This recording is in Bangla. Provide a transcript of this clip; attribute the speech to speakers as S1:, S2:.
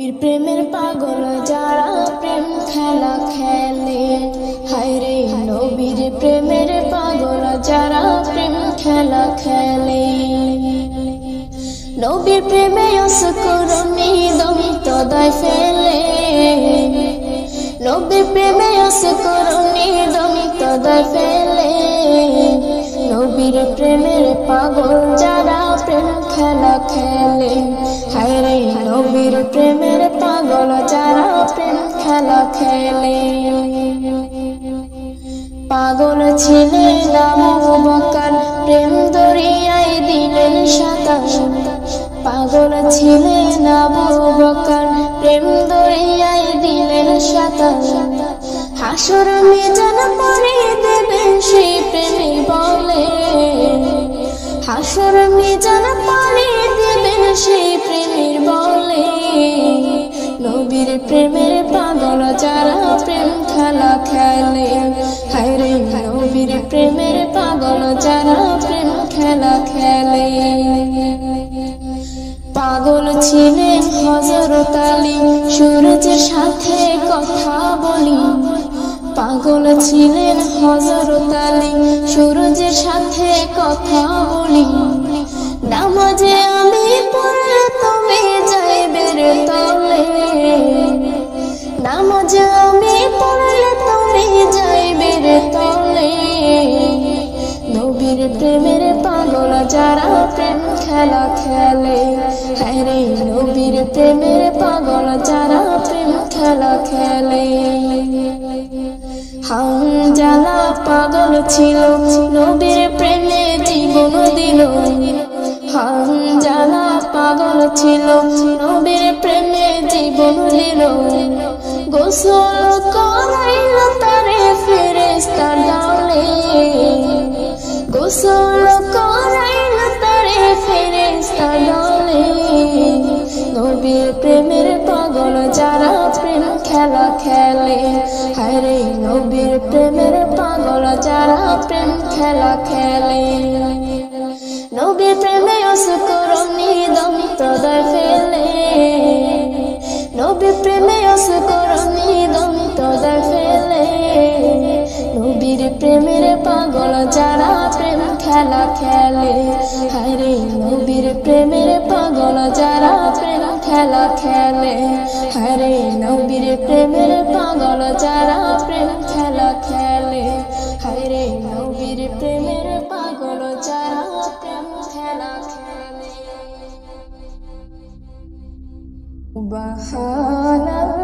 S1: প্রেমের পাগল যারা প্রেম খেলা খেলে, হায়রে নবীর প্রেমের পাগল যারা প্রেম খেলা খেলে। নবীর প্রেমে অসকরণী দমিত দায় ফেলে, নবীর প্রেমে অসকরণী দমিত দায় ফেলে। নবীর প্রেমের পাগল যারা প্রেম খেলা খেলে, হায়রে নবীর প্রেমের পাগল যারা প্রেম খেলা খেলে। পাগল ছিলেন আবু বকর, প্রেম দরিয়ায় দিলেন সাঁতার। পাগল ছিলেন আবু বকর, প্রেম দরিয়ায় দিলেন সাঁতার। হাসর মিজান পাড়ি দেবেন সেই প্রেমের বলে, হাসর মিজান পাড়ি দেবেন সেই প্রেমের বলে। নবীর প্রেমের পাগল যারা প্রেম খেলা খেলে, হায়রে নবীর প্রেমের পাগল যারা প্রেম খেলা খেলে। পাগল ছিলেন হযরত আলী, সূরজের সাথে কথা বলি। পাগল ছিলেন হযরত আলী, সূরজের সাথে কথা বলি। নামাজে আমি পড়লে তুমি যাইবে রে তলে, নামাজে আমি পড়লে তুমি যাইবে রে তলে। নবীর প্রেমের পাগল যারা প্রেম খেলা খেলে, হায়রে নবীর প্রেমের পাগল যারা প্রেম খেলা খেলে। হানজালা পাগল ছিল, নবীর প্রেমে জীবন দিল। হানজালা পাগল ছিল, নবীর প্রেমে জীবন দিল। গোসল করাইল তারে ফেরেশতার দলে, গোসল করাইল তারে ফেরেশতার দলে। নবীর প্রেমের পাগল যারা প্রেম খেলা খেলে, হায়রে নবীর প্রেমের পাগল যারা প্রেম খেলা খেলে। নবীর প্রেমে অসকরণী দমিত দায় ফেলে, নবীর প্রেমে অসকরণী দমিত দায় ফেলে। নবীর প্রেমের পাগল যারা প্রেম খেলা খেলে, হায়রে নবীর প্রেমের পাগল যারা প্রেম খেলা খেলে। হায়রে নবীর প্রেমের পাগল যারা প্রেম খেলা খেলে, হায়রে নবীর প্রেমের পাগল যারা প্রেম খেলা খেলে। সুবহানাল্লাহ।